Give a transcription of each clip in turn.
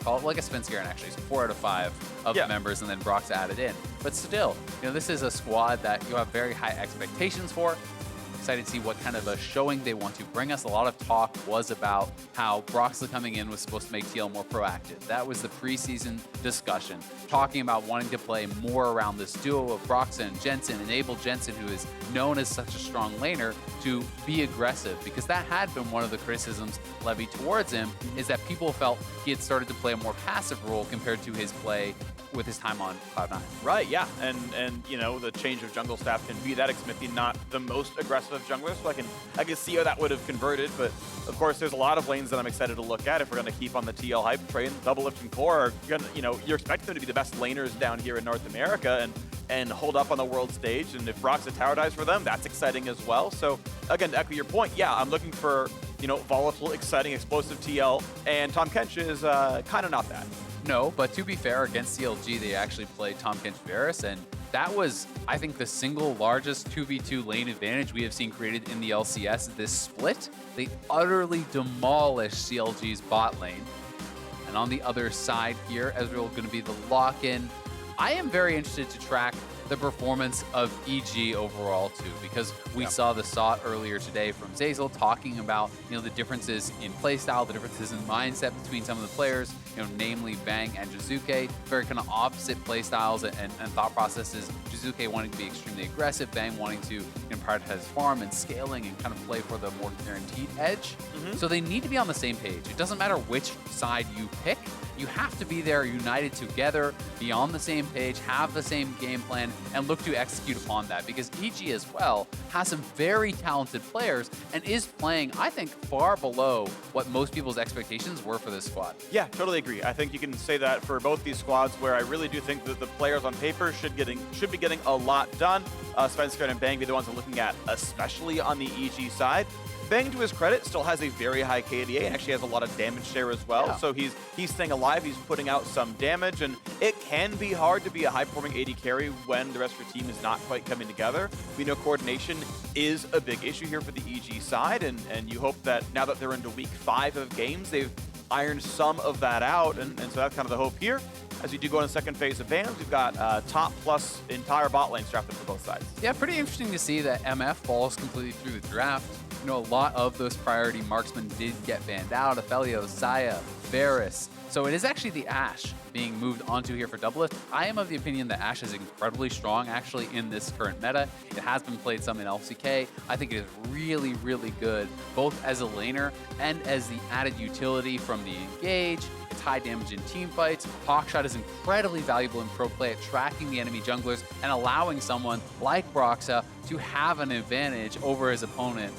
call it like a Svenskeren actually. So 4 out of 5 of the members, and then Broxah added in. But still, this is a squad that you have very high expectations for. Excited to see what kind of a showing they want to bring us. A lot of talk was about how Broxah coming in was supposed to make TL more proactive. That was the preseason discussion, talking about wanting to play more around this duo of Broxah and Jensen, enable Jensen, who is known as such a strong laner, to be aggressive, because that had been one of the criticisms levied towards him, is that people felt he had started to play a more passive role compared to his play with his time on Cloud9. Right, yeah, and the change of jungle staff can be that. Xmithie not the most aggressive of junglers, so I can see how that would have converted, but of course there's a lot of lanes that I'm excited to look at if we're going to keep on the TL hype train. Doublelift and Core are gonna, you're expecting them to be the best laners down here in North America and hold up on the world stage, and if Broxah tower dies for them, that's exciting as well. So again, to echo your point, yeah, I'm looking for volatile, exciting, explosive TL, and Tahm Kench is kind of not that. No, but to be fair, against CLG, they actually played Tahm Kench Varus, and that was, I think, the single largest 2v2 lane advantage we have seen created in the LCS this split. They utterly demolished CLG's bot lane. And on the other side here, Ezreal going to be the lock-in. I am very interested to track the performance of EG overall too, because we saw the SOT earlier today from Zeyzal talking about the differences in playstyle, the differences in mindset between some of the players, namely Bang and Jiizuke, very kind of opposite playstyles and thought processes. Jiizuke wanting to be extremely aggressive, Bang wanting to prioritize farm and scaling and kind of play for the more guaranteed edge. So they need to be on the same page. It doesn't matter which side you pick. You have to be there united together, be on the same page, have the same game plan, and look to execute upon that, because EG as well has some very talented players and is playing, I think, far below what most people's expectations were for this squad. Yeah, totally agree. I think you can say that for both these squads, where I really do think that the players on paper should be getting a lot done. Svenskeren and Bang be the ones I'm looking at, especially on the EG side. Bang, to his credit, still has a very high KDA and actually has a lot of damage share as well. Yeah. So he's staying alive, he's putting out some damage, and it can be hard to be a high-performing AD carry when the rest of your team is not quite coming together. We know coordination is a big issue here for the EG side, and you hope that now that they're into week 5 of games, they've ironed some of that out, and so that's kind of the hope here. As we do go in the second phase of bans, we've got top plus entire bot lane strapped up for both sides. Yeah, pretty interesting to see that MF falls completely through the draft. A lot of those priority marksmen did get banned out. Aphelios, Saya, Varus. So it is actually the Ashe being moved onto here for Doublelift. I am of the opinion that Ashe is incredibly strong actually in this current meta. It has been played some in LCK. I think it is really, really good, both as a laner and as the added utility from the engage. It's high damage in team fights. Hawkshot is incredibly valuable in pro play at tracking the enemy junglers and allowing someone like Broxah to have an advantage over his opponent,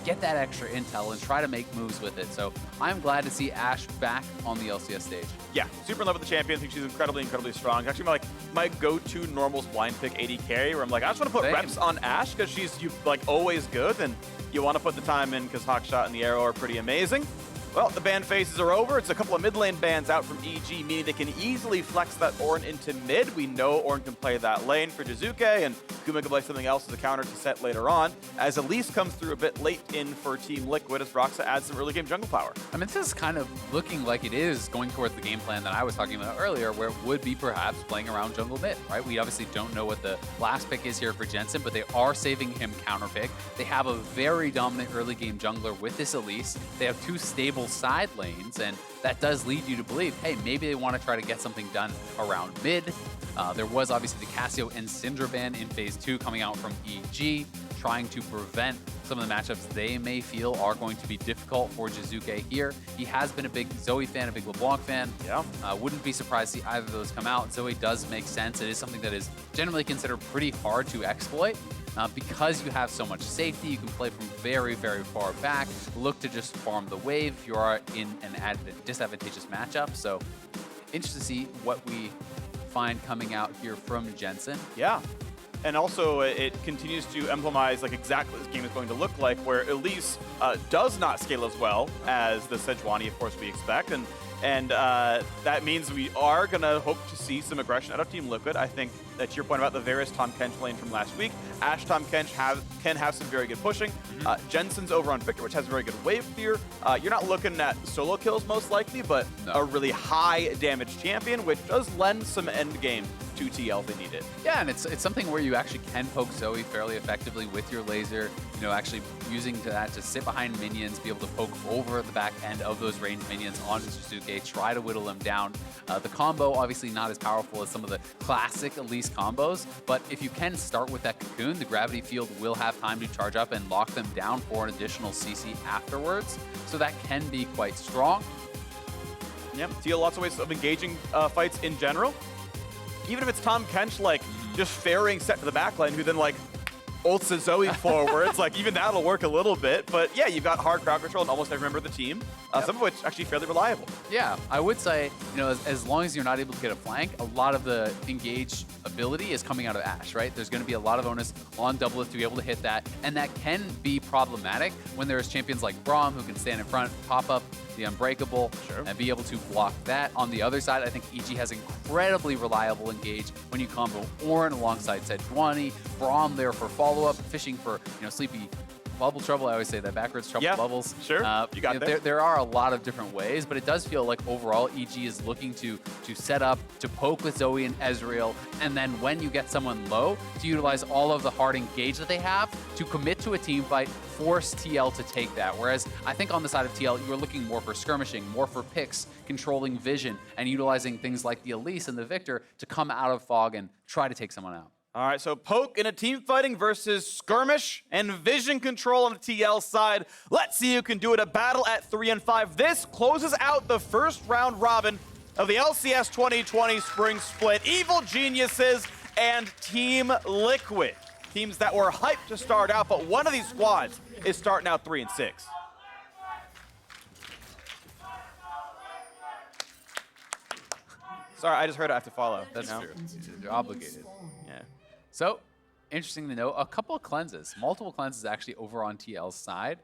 get that extra intel, and try to make moves with it. So I'm glad to see Ashe back on the LCS stage. Yeah, super in love with the champion. I think she's incredibly, incredibly strong. Actually, my go-to normals blind pick AD carry, where I'm like, I just want to put reps on Ashe because she's always good, and you want to put the time in because Hawkshot and the arrow are pretty amazing. Well, the ban phases are over. It's a couple of mid lane bans out from EG, meaning they can easily flex that Ornn into mid. We know Ornn can play that lane for Jiizuke, and Kumo can play something else as a counter to set later on, as Elise comes through a bit late in for Team Liquid as Broxah adds some early game jungle power. I mean, this is kind of looking like it is going towards the game plan that I was talking about earlier, where it would be perhaps playing around jungle mid, right? We obviously don't know what the last pick is here for Jensen, but they are saving him counter pick. They have a very dominant early game jungler with this Elise. They have 2 stable side lanes, and that does lead you to believe, hey, maybe they want to try to get something done around mid. There was obviously the Cassio and Syndra ban in phase 2 coming out from EG, trying to prevent some of the matchups they may feel are going to be difficult for Jiizuke here. He has been a big Zoe fan, a big LeBlanc fan. Yeah. Wouldn't be surprised to see either of those come out. Zoe does make sense. It is something that is generally considered pretty hard to exploit. Because you have so much safety, you can play from very, very far back. Look to just farm the wave if you are in an disadvantageous matchup. So interested to see what we find coming out here from Jensen. Yeah. And also, it continues to emblematize exactly what this game is going to look like, where Elise does not scale as well as the Sejuani, of course, we expect. And that means we are going to hope to see some aggression out of Team Liquid. I think that to your point about the Varus Tom Kench lane from last week, Ashe Tom Kench can have some very good pushing. Jensen's over on Victor, which has very good wave clear. You're not looking at solo kills most likely, but a really high damage champion, which does lend some end game to TL if they need it. Yeah, and it's something where you actually can poke Zoe fairly effectively with your laser, actually using that to sit behind minions, be able to poke over the back end of those ranged minions onto Jiizuke, try to whittle them down. The combo, obviously not as powerful as some of the classic Elise combos, but if you can start with that cocoon, the gravity field will have time to charge up and lock them down for an additional CC afterwards, so that can be quite strong. Yep, TL lots of ways of engaging fights in general. Even if it's Tom Kench, like, just ferrying set to the backline, who then, like, ults a Zoe forwards, like, even that'll work a little bit. But, yeah, you've got hard crowd control and almost every member of the team, some of which actually fairly reliable. Yeah, I would say, as long as you're not able to get a flank, a lot of the engage ability is coming out of Ashe, right? There's going to be a lot of onus on Doublelift to be able to hit that, and that can be problematic when there's champions like Braum who can stand in front, pop up the Unbreakable, and be able to block that. On the other side, I think EG has incredibly reliable engage when you combo Ornn alongside Sejuani, Braum there for follow-up, fishing for sleepy bubble trouble. I always say that backwards, trouble bubbles. Sure, you got that. There are a lot of different ways, but it does feel like overall EG is looking to set up, to poke with Zoe and Ezreal, and then when you get someone low, to utilize all of the hard engage that they have to commit to a team fight, force TL to take that. Whereas I think on the side of TL, you're looking more for skirmishing, more for picks, controlling vision, and utilizing things like the Elise and the Victor to come out of fog and try to take someone out. All right, so poke in a team fighting versus skirmish and vision control on the TL side. Let's see who can do it. A battle at 3 and 5. This closes out the first round robin of the LCS 2020 Spring Split. Evil Geniuses and Team Liquid. Teams that were hyped to start out, but one of these squads is starting out 3 and 6. Sorry, I just heard I have to follow. That's true. You're obligated. Yeah. So, interesting to note, a couple of cleanses, multiple cleanses actually over on TL's side.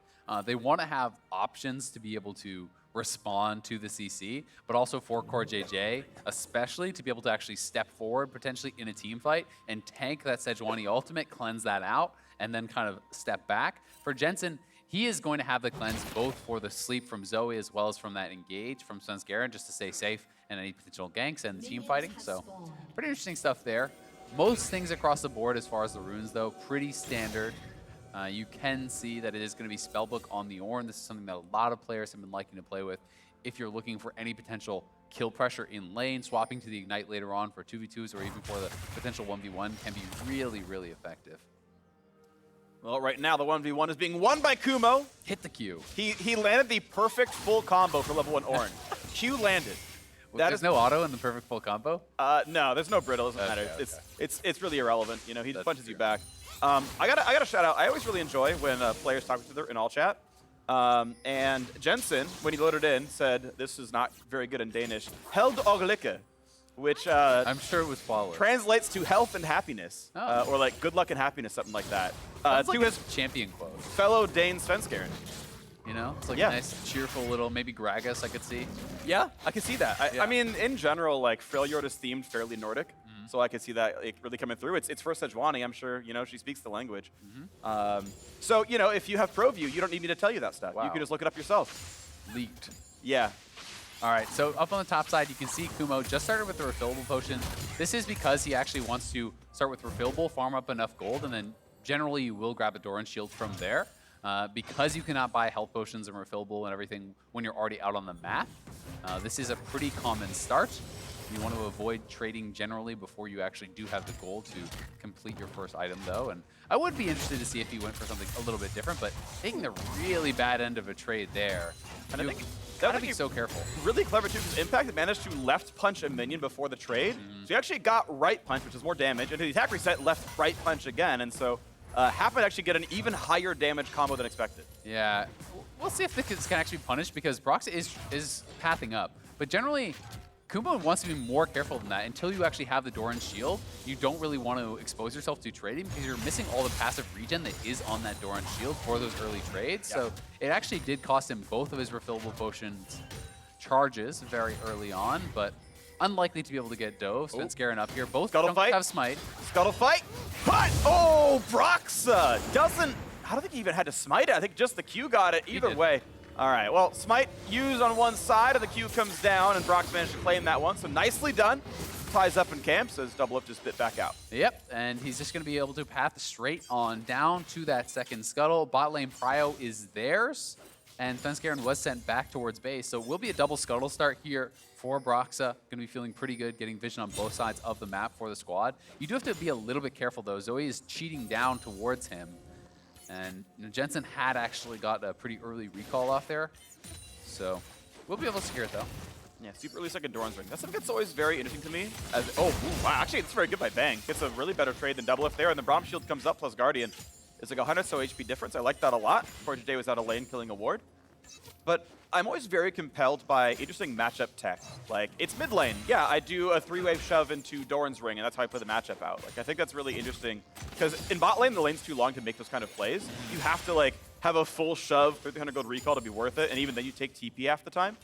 They want to have options to be able to respond to the CC, but also for CoreJJ, especially to be able to actually step forward potentially in a team fight and tank that Sejuani ultimate, cleanse that out, and then kind of step back. For Jensen, he is going to have the cleanse both for the sleep from Zoe as well as from that engage from Svenskeren, just to stay safe and any potential ganks and team fighting. So pretty interesting stuff there. Most things across the board as far as the runes though, pretty standard. You can see that it is going to be Spellbook on the Ornn. This is something that a lot of players have been liking to play with. If you're looking for any potential kill pressure in lane, swapping to the Ignite later on for 2v2s or even for the potential 1v1 can be really, really effective. Well, right now the 1v1 is being won by Kumo. Hit the Q. He landed the perfect full combo for level 1 Ornn. Q landed. There's no auto in the perfect full combo? No, there's no brittle. It doesn't matter. It's really irrelevant. You know, he just punches you back. I gotta shout out. I always really enjoy when players talk to each other in all chat. And Jensen, when he loaded in, said this is not very good in Danish. Held og lykke, which I'm sure it was followed. Translates to health and happiness, or like good luck and happiness, something like that. Sounds like to his champion quote. Fellow Dane Svenskeren. You know, it's like a nice, cheerful little, maybe Gragas I could see. Yeah, I can see that. I mean, in general, like Freljord is themed fairly Nordic, so I could see that really coming through. It's for Sejuani, I'm sure. You know, she speaks the language. So you know, if you have ProView, you don't need me to tell you that stuff. Wow. You can just look it up yourself. Leaked. Yeah. All right, so up on the top side, you can see Kumo just started with the refillable potion. This is because he actually wants to start with refillable, farm up enough gold, and then generally you will grab a Doran shield from there. Because you cannot buy health potions and refillable and everything when you're already out on the map, this is a pretty common start. You want to avoid trading generally before you actually do have the gold to complete your first item though. And I would be interested to see if he went for something a little bit different, but taking the really bad end of a trade there. And I think that would be so careful. Really clever too, because Impact managed to left punch a minion before the trade. So he actually got right punch, which is more damage, and the attack reset left right punch again, and so happened to actually get an even higher damage combo than expected. Yeah, we'll see if this can actually be punished because Broxah is pathing up. But generally, Kumo wants to be more careful than that. Until you actually have the Doran shield, you don't really want to expose yourself to trading because you're missing all the passive regen that is on that Doran shield for those early trades. So it actually did cost him both of his refillable potions charges very early on, but unlikely to be able to get dove. Svenskeren up here. Both Scuttle don't fight. have smite. Scuttle fight. But, oh, Broxah doesn't, I don't think he even had to smite it. I think just the Q got it either way. All right, well, smite used on one side, and the Q comes down, and Broxah managed to claim that one, so nicely done. Ties up in camps as Doublelift just spit back out. Yep, and he's just going to be able to path straight on down to that second scuttle. Bot lane prio is theirs, and Svenskeren was sent back towards base, so it will be a double scuttle start here for Broxah. Going to be feeling pretty good, getting vision on both sides of the map for the squad. You do have to be a little bit careful, though. Zoe is cheating down towards him, and Jensen had actually got a pretty early recall off there, so we'll be able to secure it, though. Yeah, super early second Doran's ring. That's something that's always very interesting to me. As, oh, ooh, wow, actually, it's very good by Bang. Gets a really better trade than Doublelift there, and the Braum Shield comes up plus Guardian. It's like 100 so HP difference. I like that a lot. CoreJJ was out of lane killing a ward. But I'm always very compelled by interesting matchup tech. Like, it's mid lane. Yeah, I do a 3-wave shove into Doran's ring, and that's how I play the matchup out. Like, I think that's really interesting. Because in bot lane, the lane's too long to make those kind of plays. You have to, like, have a full shove, 300 gold recall to be worth it, and even then you take TP half the time.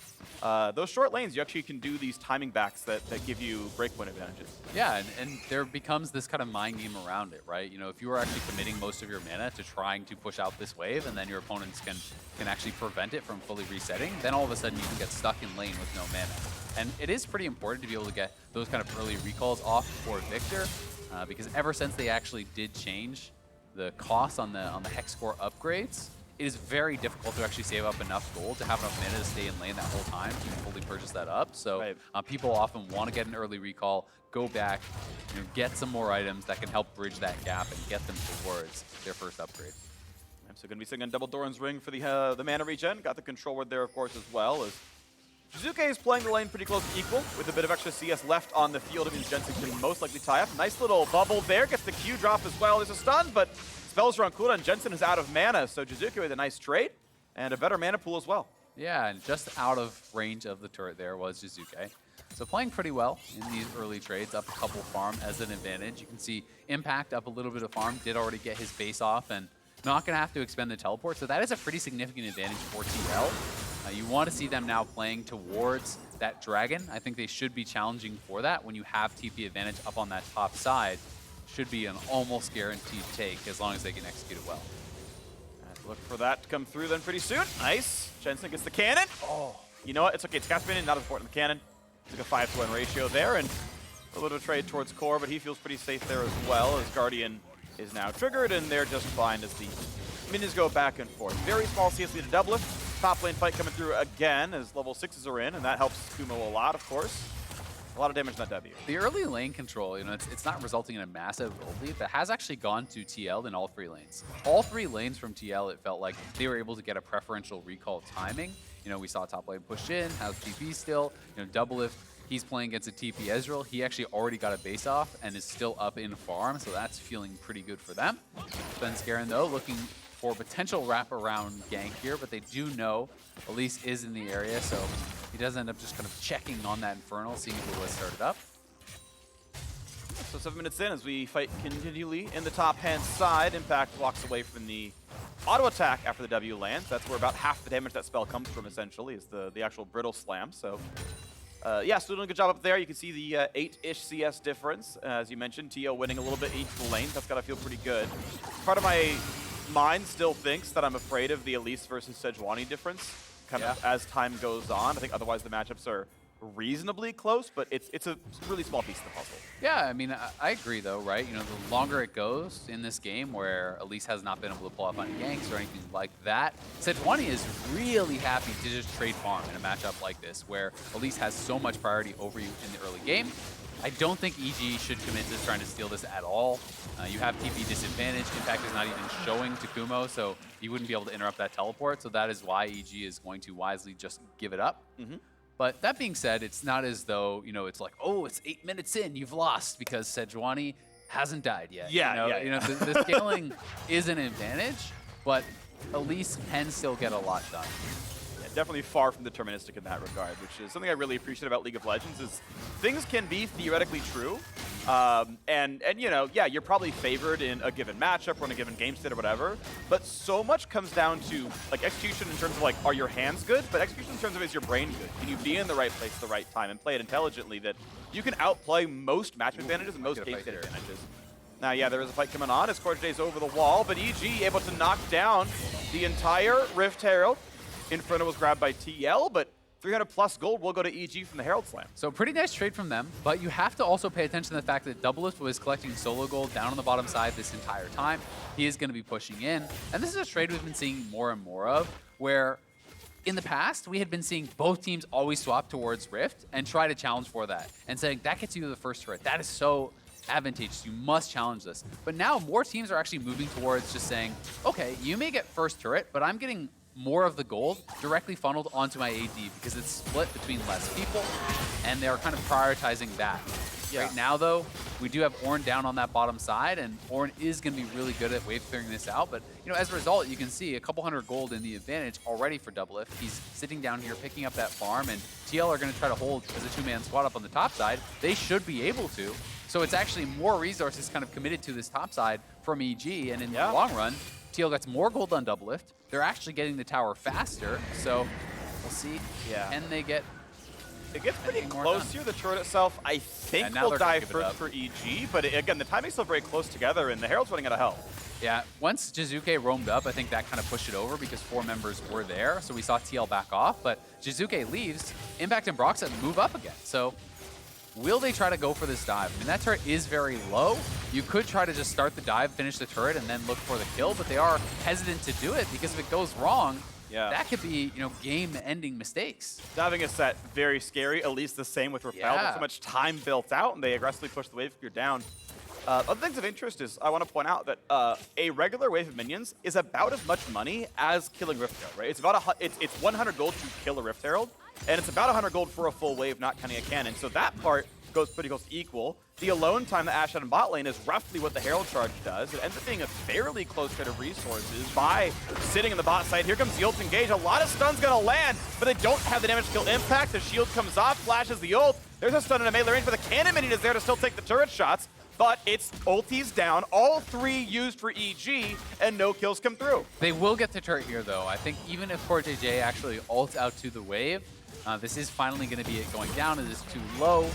Those short lanes, you actually can do these timing backs that give you breakpoint advantages. Yeah, and there becomes this kind of mind game around it, right? You know, if you are actually committing most of your mana to trying to push out this wave, and then your opponents can actually prevent it from fully resetting, then all of a sudden you can get stuck in lane with no mana. And it is pretty important to be able to get those kind of early recalls off for Victor, because ever since they actually did change the cost on the hex score upgrades, it is very difficult to actually save up enough gold to have enough mana to stay in lane that whole time to fully purchase that up. So people often want to get an early recall, go back, get some more items that can help bridge that gap and get them towards their first upgrade. So going to be sitting on double Doran's ring for the mana regen. Got the control ward there, of course, as well. As Jiizuke is playing the lane pretty close to equal, with a bit of extra CS left on the field. It means Jensen can most likely tie up. Nice little bubble there. Gets the Q drop as well. There's a stun, but spells are on cooldown. Jensen is out of mana, so Jiizuke with a nice trade and a better mana pool as well. Yeah, and just out of range of the turret there was Jiizuke. So playing pretty well in these early trades, up a couple farm as an advantage. You can see Impact up a little bit of farm, did already get his base off, and not going to have to expend the teleport. So that is a pretty significant advantage for TL. You want to see them now playing towards that dragon. I think they should be challenging for that. When you have TP advantage up on that top side, should be an almost guaranteed take as long as they can execute it well. Look for that to come through then pretty soon. Nice. Jensen gets the cannon. Oh, you know what? It's okay. It's cast minion, not as important than the cannon. It's like a 5-to-1 ratio there, and a little trade towards Core, but he feels pretty safe there as well, as Guardian is now triggered, and they're just fine as the minions go back and forth. Very small CS lead to Doublelift. Top lane fight coming through again as level 6s are in, and that helps Kumo a lot, of course. A lot of damage in that W. The early lane control, it's not resulting in a massive gold lead, but has actually gone to TL in all 3 lanes. All 3 lanes from TL, it felt like they were able to get a preferential recall timing. We saw top lane push in, has TP still. Doublelift, he's playing against a TP Ezreal. He actually already got a base off and is still up in farm, so that's feeling pretty good for them. Svenskeren, though, looking for potential wraparound gank here, but they do know Elise is in the area, so he does end up just kind of checking on that Infernal, seeing if it was started up. So 7 minutes in as we fight continually in the top-hand side. Impact walks away from the auto attack after the W lands. That's where about half the damage that spell comes from, essentially, is the actual brittle slam. So yeah, still doing a good job up there. You can see the 8-ish CS difference. As you mentioned, TO winning a little bit each lane. That's got to feel pretty good. Part of my mind still thinks that I'm afraid of the Elise versus Sejuani difference kind of as time goes on. I think otherwise the matchups are reasonably close, but it's a really small piece of the puzzle. Yeah, I mean, I agree though, right? The longer it goes in this game where Elise has not been able to pull off any ganks or anything like that, Sejuani is really happy to just trade farm in a matchup like this where Elise has so much priority over you in the early game. I don't think EG should commit to trying to steal this at all. You have TP disadvantage. Impact is not even showing to Kumo, so you wouldn't be able to interrupt that teleport. So that is why EG is going to wisely just give it up. But that being said, it's not as though, it's like, oh, it's 8 minutes in, you've lost because Sejuani hasn't died yet. The scaling is an advantage, but Elise can still get a lot done. Definitely far from deterministic in that regard, which is something I really appreciate about League of Legends is things can be theoretically true, And you know, yeah, you're probably favored in a given matchup or in a given game state or whatever, but so much comes down to like execution in terms of like, are your hands good? But execution in terms of, is your brain good? Can you be in the right place at the right time and play it intelligently, that you can outplay most matchup advantages and most game state advantages. Now, yeah, there is a fight coming on as CoreJJ's over the wall, but EG able to knock down the entire Rift Herald. Inferno was grabbed by TL, but 300 plus gold will go to EG from the Herald Slam. So pretty nice trade from them, but you have to also pay attention to the fact that Doublelift was collecting solo gold down on the bottom side this entire time. He is going to be pushing in, and this is a trade we've been seeing more and more of, where in the past, we had been seeing both teams always swap towards Rift and try to challenge for that, and saying, that gets you to the first turret. That is so advantageous. You must challenge this. But now more teams are actually moving towards just saying, okay, you may get first turret, but I'm getting more of the gold directly funneled onto my AD because it's split between less people, and they're kind of prioritizing that. Yeah. Right now, though, we do have Ornn down on that bottom side, and Ornn is going to be really good at wave clearing this out. But you know, as a result, you can see a couple hundred gold in the advantage already for Doublelift. He's sitting down here picking up that farm, and TL are going to try to hold as a two-man squad up on the top side. They should be able to. So it's actually more resources kind of committed to this top side from EG, and in the long run, TL gets more gold on Doublelift. They're actually getting the tower faster, so we'll see. Yeah. Can they get... It gets pretty close here. The turret itself, I think, will die first for EG, but again, the timing's still very close together, and the Herald's running out of health. Yeah, once Jiizuke roamed up, I think that kind of pushed it over because 4 members were there, so we saw TL back off, but Jiizuke leaves, Impact and Broxah move up again, so will they try to go for this dive? I mean, that turret is very low. You could try to just start the dive, finish the turret, and then look for the kill, but they are hesitant to do it because if it goes wrong, that could be, you know, game-ending mistakes. Diving is set very scary, at least the same with Repel. There's so much time built out, and they aggressively push the wave clear down. Other things of interest is I want to point out that a regular wave of minions is about as much money as killing Rift Herald, right? It's about it's 100 gold to kill a Rift Herald, and it's about 100 gold for a full wave, not counting a cannon. So that part goes pretty close to equal. The alone time that Ashe had in bot lane is roughly what the Herald charge does. It ends up being a fairly close trade of resources by sitting in the bot side. Here comes the ult engage. A lot of stun's gonna land, but they don't have the damage to kill impact. The shield comes off, flashes the ult. There's a stun in a melee range, but the cannon minion is there to still take the turret shots. But it's ultis down, all 3 used for EG, and no kills come through. They will get the turret here, though. I think even if CoreJJ actually ults out to the wave, this is finally going to be it going down. It is too low.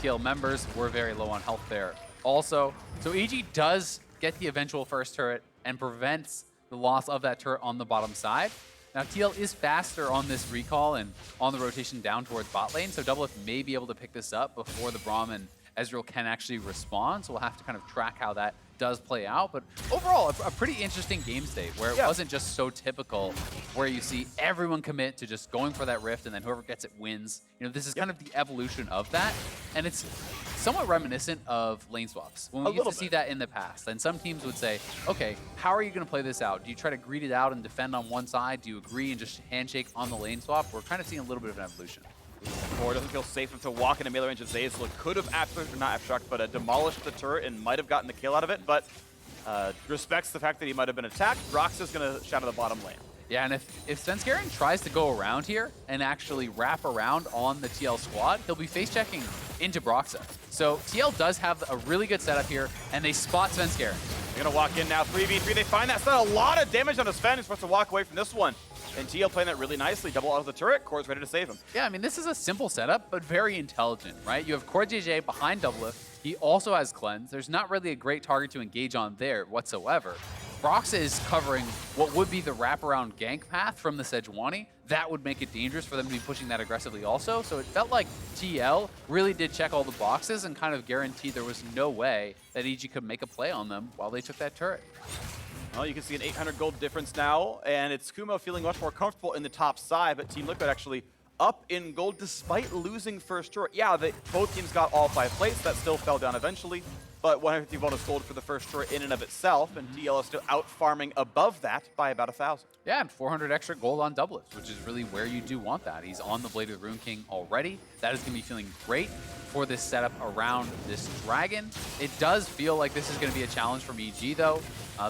TL members were very low on health there also. So EG does get the eventual first turret and prevents the loss of that turret on the bottom side. Now, TL is faster on this recall and on the rotation down towards bot lane, so Doublelift may be able to pick this up before the Braum and Ezreal can actually respond, so we'll have to kind of track how that does play out. But overall, a pretty interesting game state where it wasn't just so typical where you see everyone commit to just going for that rift and then whoever gets it wins. You know, this is kind of the evolution of that, and it's somewhat reminiscent of lane swaps. When we used to see that in the past, and some teams would say, okay, how are you going to play this out? Do you try to greed it out and defend on one side? Do you agree and just handshake on the lane swap? We're kind of seeing a little bit of an evolution. Core doesn't feel safe enough to walk into melee range of Zeyzal. Could have not abstract, but demolished the turret and might have gotten the kill out of it, but respects the fact that he might have been attacked. Broxah's going to shadow the bottom lane. Yeah, and if Svenskeren tries to go around here and actually wrap around on the TL squad, he'll be face-checking into Broxah. So TL does have a really good setup here, and they spot Svenskeren. They're going to walk in now, 3v3. They find that's not a lot of damage on the Sven. He's supposed to walk away from this one. And TL playing that really nicely, double out of the turret. Core's ready to save him. Yeah, I mean, this is a simple setup, but very intelligent, right? You have CoreJJ behind Doublelift. He also has Cleanse. There's not really a great target to engage on there whatsoever. Broxah is covering what would be the wraparound gank path from the Sejuani. That would make it dangerous for them to be pushing that aggressively also. So it felt like TL really did check all the boxes and kind of guaranteed there was no way that EG could make a play on them while they took that turret. Well, you can see an 800 gold difference now, and it's Kumo feeling much more comfortable in the top side, but Team Liquid actually up in gold despite losing first turret. Yeah, both teams got all 5 plates. That still fell down eventually, but 150 bonus gold for the first turret in and of itself, and TL is still out farming above that by about 1,000. Yeah, and 400 extra gold on Doublelift, which is really where you do want that. He's on the Blade of the Rune King already. That is going to be feeling great for this setup around this dragon. It does feel like this is going to be a challenge from EG, though.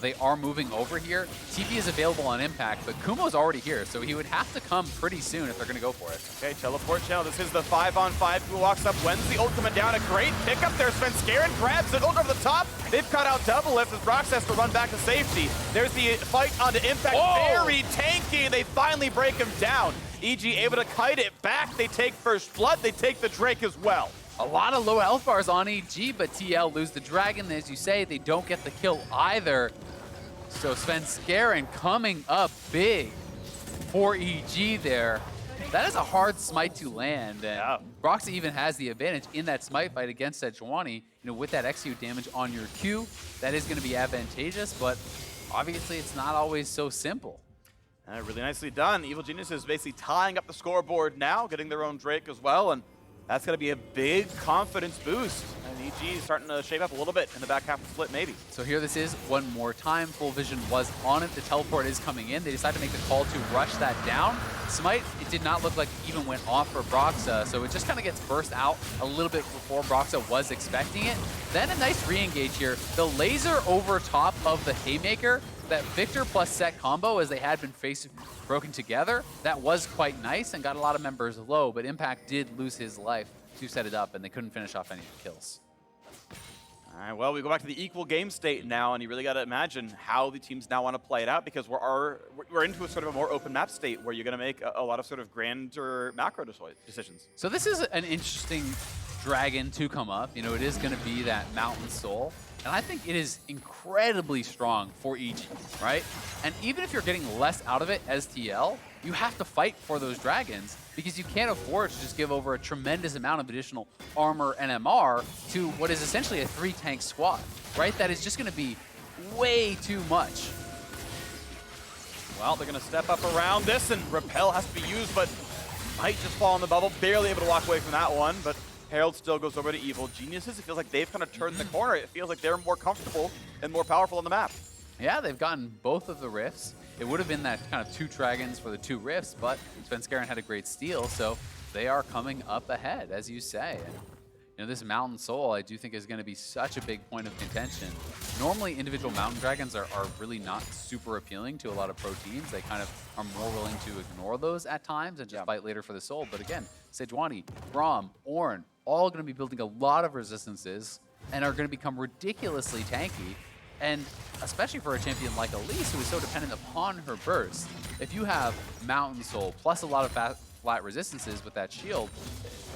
They are moving over here. TP is available on Impact, but Kumo's already here, so he would have to come pretty soon if they're going to go for it. Okay, teleport channel. This is the 5-on-5. Kumo walks up, wins the ultimate down. A great pickup there. Svenskeren grabs it over the top. They've cut out Doublelift as Broxah has to run back to safety. There's the fight onto Impact. Whoa! Very tanky. They finally break him down. EG able to kite it back. They take first blood. They take the Drake as well. A lot of low health bars on EG, but TL lose the Dragon. As you say, they don't get the kill either. So Svenskeren coming up big for EG there. That is a hard smite to land, and Broxah even has the advantage in that smite fight against Sejuani. With that execute damage on your Q, that is going to be advantageous, but obviously it's not always so simple. Really nicely done. Evil Genius is basically tying up the scoreboard now, getting their own Drake as well, and that's going to be a big confidence boost. And EG is starting to shape up a little bit in the back half of the split, maybe. So here this is one more time. Full Vision was on it. The teleport is coming in. They decide to make the call to rush that down. Smite, it did not look like it even went off for Broxah, so it just kind of gets burst out a little bit before Broxah was expecting it. Then a nice re-engage here. The laser over top of the Haymaker, that Victor plus Set combo, as they had been broken together, that was quite nice and got a lot of members low, but Impact did lose his life to set it up, and they couldn't finish off any of the kills. All right, well, we go back to the equal game state now, and you really got to imagine how the teams now want to play it out, because we're into a sort of a more open map state where you're going to make a lot of sort of grander macro decisions. So this is an interesting dragon to come up. It is going to be that Mountain Soul. And I think it is incredibly strong for EG, right? And even if you're getting less out of it as TL, you have to fight for those dragons because you can't afford to just give over a tremendous amount of additional armor and MR to what is essentially a 3-tank squad, right? That is just going to be way too much. Well, they're going to step up around this, and Repel has to be used, but might just fall in the bubble. Barely able to walk away from that one, but Herald still goes over to Evil Geniuses. It feels like they've kind of turned the corner. It feels like they're more comfortable and more powerful on the map. Yeah, they've gotten both of the rifts. It would have been that kind of 2 dragons for the 2 rifts, but Svenskeren had a great steal, so they are coming up ahead, as you say. And, this Mountain Soul, I do think, is going to be such a big point of contention. Normally, individual Mountain Dragons are really not super appealing to a lot of pro teams. They kind of are more willing to ignore those at times and just fight later for the Soul. But again, Sejuani, Braum, Ornn, all going to be building a lot of resistances and are going to become ridiculously tanky. And especially for a champion like Elise, who is so dependent upon her burst, if you have Mountain Soul plus a lot of flat resistances with that shield,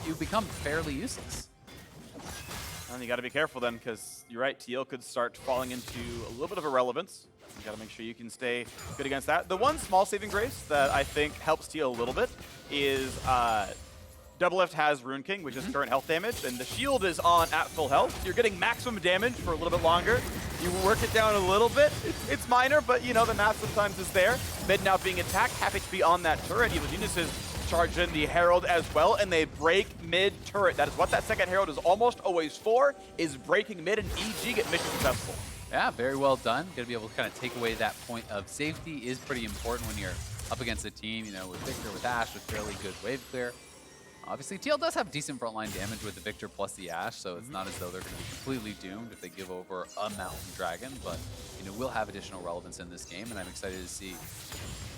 you become fairly useless. And you got to be careful then, because you're right, TL could start falling into a little bit of irrelevance. You got to make sure you can stay good against that. The one small saving grace that I think helps TL a little bit is Doublelift has Rune King, which is current health damage, and the shield is on at full health. You're getting maximum damage for a little bit longer. You work it down a little bit. It's minor, but the math sometimes is there. Mid now being attacked, half HP on that turret. Evil Geniuses charge in the Herald as well, and they break mid turret. That is what that second Herald is almost always for, is breaking mid, and EG get mission successful. Yeah, very well done. Going to be able to kind of take away that point of safety is pretty important when you're up against a team, with Victor, with Ashe, with fairly good wave clear. Obviously, TL does have decent frontline damage with the Victor plus the Ashe, so it's not as though they're going to be completely doomed if they give over a Mountain Dragon, but, we'll have additional relevance in this game, and I'm excited to see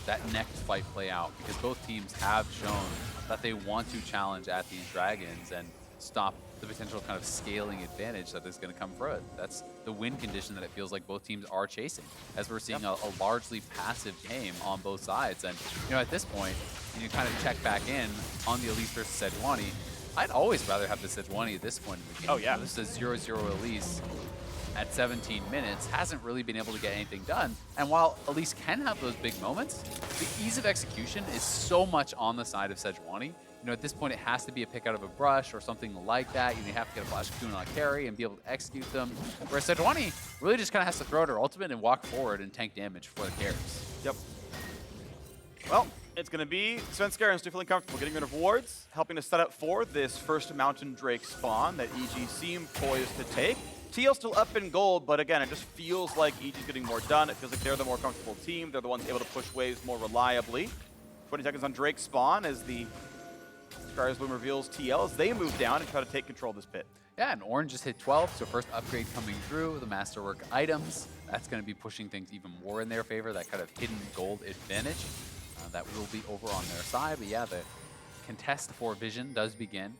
that next fight play out, because both teams have shown that they want to challenge at these dragons and stop the potential kind of scaling advantage that is going to come for it. That's the win condition that it feels like both teams are chasing, as we're seeing a largely passive game on both sides. And, at this point, you kind of check back in on the Elise versus Sejuani. I'd always rather have the Sejuani at this point in the game. Oh, yeah. This is 0-0 Elise at 17 minutes, hasn't really been able to get anything done. And while Elise can have those big moments, the ease of execution is so much on the side of Sejuani. At this point, it has to be a pick out of a brush or something like that. You have to get a flash cocoon on carry and be able to execute them. Whereas Sejuani really just kind of has to throw out her ultimate and walk forward and tank damage for the carries. Yep. Well, it's going to be Svenskeren's feeling comfortable getting rid of wards, helping to set up for this first Mountain Drake spawn that EG seem poised to take. TL still up in gold, but again, it just feels like EG's getting more done. It feels like they're the more comfortable team. They're the ones able to push waves more reliably. 20 seconds on Drake spawn as the Scar's Loom reveals TL as they move down and try to take control of this pit. Yeah, and Orange just hit 12, so first upgrade coming through, the Masterwork items. That's going to be pushing things even more in their favor, that kind of hidden gold advantage. That will be over on their side, but yeah, the contest for Vision does begin.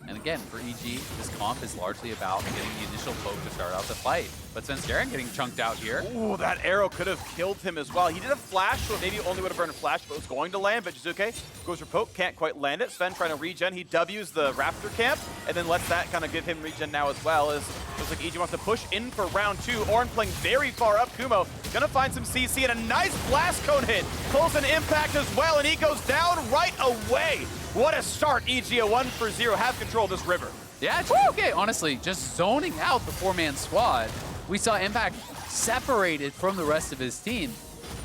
And again, for EG, this comp is largely about getting the initial poke to start out the fight. But Svenskeren getting chunked out here. Ooh, that arrow could have killed him as well. He did a flash, so maybe only would have burned a flash, but it was going to land. But Jiizuke goes for poke, can't quite land it. Sven trying to regen. He W's the Raptor camp, and then lets that kind of give him regen now as well. As looks like EG wants to push in for round 2. Orin playing very far up. Kumo gonna find some CC, and a nice blast cone hit. Pulls an impact as well, and he goes down right away. What a start. EG a 1-for-0, have control of this river. Yeah, Jiizuke, honestly, just zoning out the 4-man squad. We saw Impact separated from the rest of his team.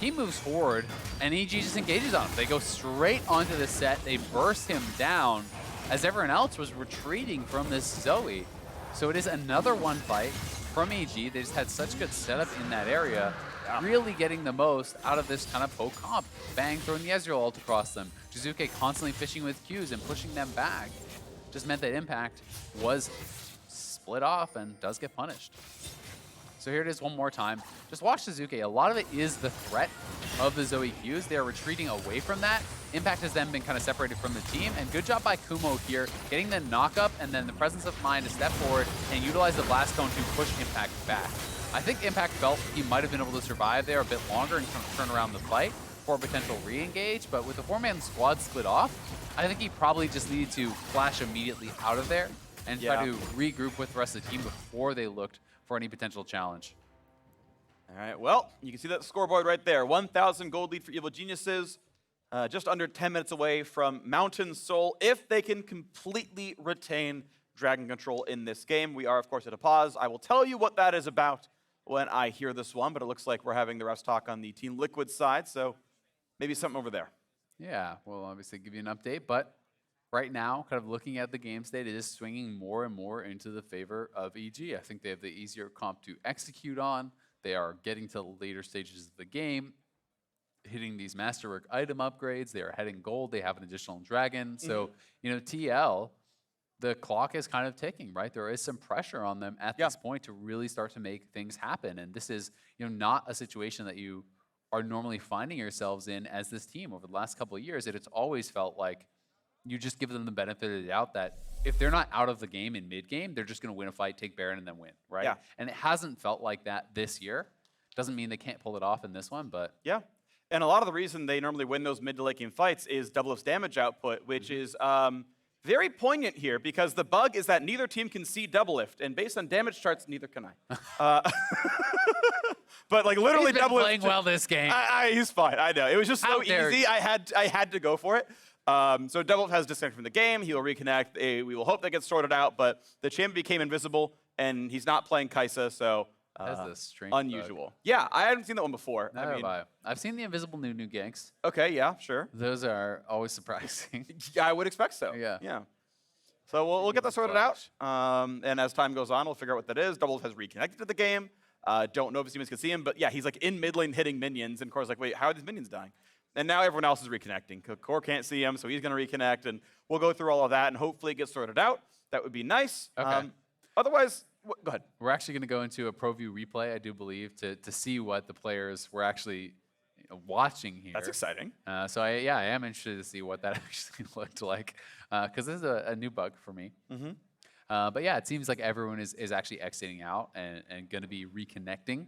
He moves forward, and EG just engages on him. They go straight onto the set. They burst him down as everyone else was retreating from this Zoe. So it is another one fight from EG. They just had such good setup in that area, really getting the most out of this kind of poke comp. Bang, throwing the Ezreal ult across them. Jiizuke constantly fishing with Qs and pushing them back. Just meant that Impact was split off and does get punished. So here it is one more time. Just watch Jiizuke. A lot of it is the threat of the Zoe Qs. They are retreating away from that. Impact has then been kind of separated from the team. And good job by Kumo here, getting the knock-up and then the presence of mind to step forward and utilize the Blast Cone to push Impact back. I think Impact felt he might have been able to survive there a bit longer and kind of turn around the fight for a potential re-engage. But with the 4-man squad split off, I think he probably just needed to flash immediately out of there and try to regroup with the rest of the team before they looked for any potential challenge. All right, well, you can see that scoreboard right there. 1,000 gold lead for Evil Geniuses. Just under 10 minutes away from Mountain Soul if they can completely retain Dragon Control in this game. We are, of course, at a pause. I will tell you what that is about when I hear this one, but it looks like we're having the refs talk on the Team Liquid side, so maybe something over there. Yeah, we'll obviously give you an update, but right now, kind of looking at the game state, it is swinging more and more into the favor of EG. I think they have the easier comp to execute on. They are getting to the later stages of the game, hitting these Masterwork item upgrades. They are heading gold. They have an additional dragon. So, you know, TL, the clock is kind of ticking, right? There is some pressure on them at this point to really start to make things happen. And this is, you know, not a situation that you are normally finding yourselves in as this team over the last couple of years. It's always felt like you just give them the benefit of the doubt that if they're not out of the game in mid-game, they're just going to win a fight, take Baron, and then win, right? Yeah. And it hasn't felt like that this year. Doesn't mean they can't pull it off in this one, but... Yeah, and a lot of the reason they normally win those mid to late game fights is Doublelift's damage output, which is very poignant here because the bug is that neither team can see Doublelift, and based on damage charts, neither can I. But like literally, He's been Doublelift playing well this game. He's fine. I know it was just so easy. I had to go for it. So Doublelift has disconnected from the game. He will reconnect. We will hope that gets sorted out. But the champion became invisible, and he's not playing Kaisa, so That's a strange unusual. bug. Yeah, I hadn't seen that one before. Neither have I. I've seen the invisible new ganks. Okay, yeah, sure. Those are always surprising. Yeah, I would expect so. Yeah. So we'll get that sorted out. And as time goes on, we'll figure out what that is. Doublelift has reconnected to the game. Don't know if his teammates can see him, but yeah, he's like in mid lane hitting minions, and Core's like, wait, how are these minions dying? And now everyone else is reconnecting. Core can't see him, so he's going to reconnect, and we'll go through all of that and hopefully get sorted out. That would be nice. Okay. Otherwise, go ahead. We're actually going to go into a Pro View replay, I do believe, to see what the players were actually watching here. That's exciting. So I am interested to see what that actually looked like, because this is a new bug for me. But yeah, it seems like everyone is actually exiting out and going to be reconnecting.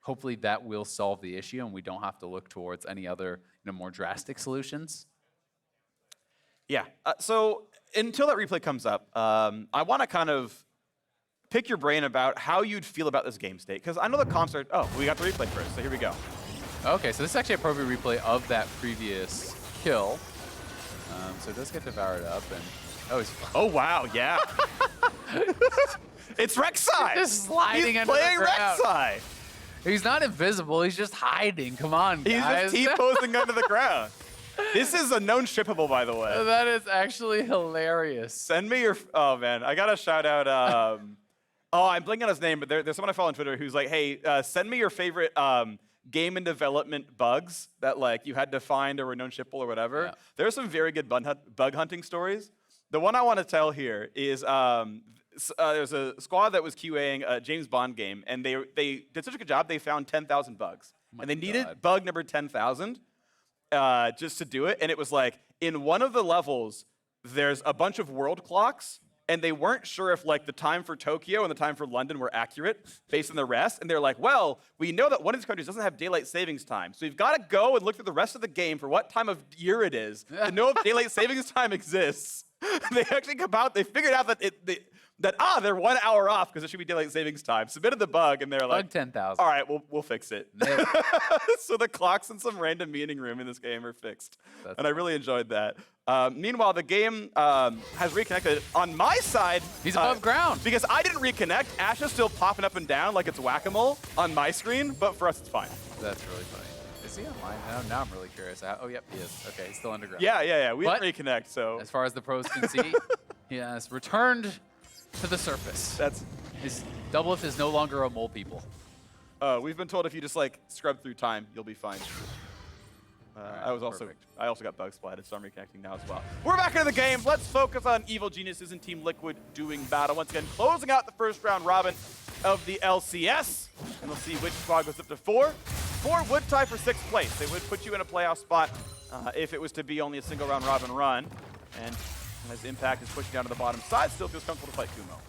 Hopefully that will solve the issue and we don't have to look towards any other more drastic solutions. Yeah. So until that replay comes up, I want to kind of pick your brain about how you'd feel about this game state. Because I know the comps are... Oh, we got the replay first, so here we go. Okay, so this is actually a Pro View replay of that previous kill. So it does get devoured up and... Oh, wow, yeah. It's Rek'Sai. Just sliding He's under playing the ground. Rek'Sai. He's not invisible. He's just hiding. Come on, guys. He's just T-posing under the ground. This is a known shippable, by the way. That is actually hilarious. Send me your... Oh, man. I got to shout out... oh, I'm blanking on his name, but there's someone I follow on Twitter who's like, hey, send me your favorite game and development bugs that like you had to find or were known shippable or whatever. Yeah. There's some very good bug hunting stories. The one I want to tell here is there's a squad that was QAing a James Bond game, and they did such a good job, they found 10,000 bugs. Oh and they my needed God. bug number 10,000 just to do it. And it was like, in one of the levels, there's a bunch of world clocks, and they weren't sure if like the time for Tokyo and the time for London were accurate based on the rest. And they're like, well, we know that one of these countries doesn't have daylight savings time. So we've got to go and look through the rest of the game for what time of year it is to know if daylight savings time exists. They actually come out, they figured out that they're 1 hour off because it should be daylight savings time. Submitted the bug, and they're like, Bug 10,000. all right, we'll fix it. Nailed So the clocks in some random meeting room in this game are fixed. That's And I really enjoyed that. Meanwhile, the game has reconnected. On my side, He's above ground. because I didn't reconnect, Ash is still popping up and down like it's whack-a-mole on my screen, but for us, it's fine. That's really funny. Is he online now? Now I'm really curious. Oh, yep, he is. Okay, he's still underground. Yeah. We But- didn't reconnect, so As far as the pros can see, he has returned to the surface. that's. His Doublelift is no longer a mole people. We've been told if you just like scrub through time, you'll be fine. I also got bug splatted, so I'm reconnecting now as well. We're back into the game. Let's focus on Evil Geniuses and Team Liquid doing battle once again, closing out the first round robin of the LCS, and we'll see which squad goes up to 4. 4 would tie for 6th place. They would put you in a playoff spot if it was to be only a single round robin run. And as Impact is pushing down to the bottom side, still feels comfortable to fight Kumo.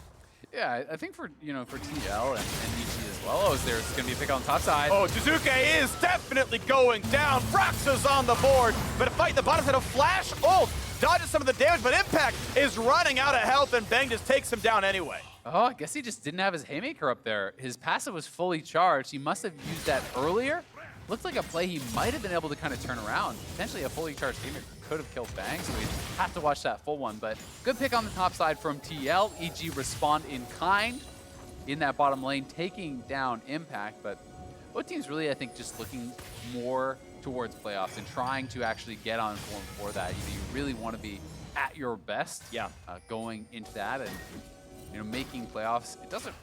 Yeah, I think for TL and EG as well. Oh, there's going to be a pick on the top side. Oh, Jiizuke is definitely going down. Broxah's on the board, but a fight in the bottom side of Flash ult dodges some of the damage, but Impact is running out of health, and Bang just takes him down anyway. Oh, I guess he just didn't have his Haymaker up there. His passive was fully charged. He must have used that earlier. Looked like a play he might have been able to kind of turn around. Potentially a fully charged Haymaker could have killed Bang, so we'd have to watch that full one. But good pick on the top side from TL. EG respond in kind in that bottom lane, taking down Impact. But both teams really, I think, just looking more towards playoffs and trying to actually get on form for that. You really want to be at your best going into that. And making playoffs, it doesn't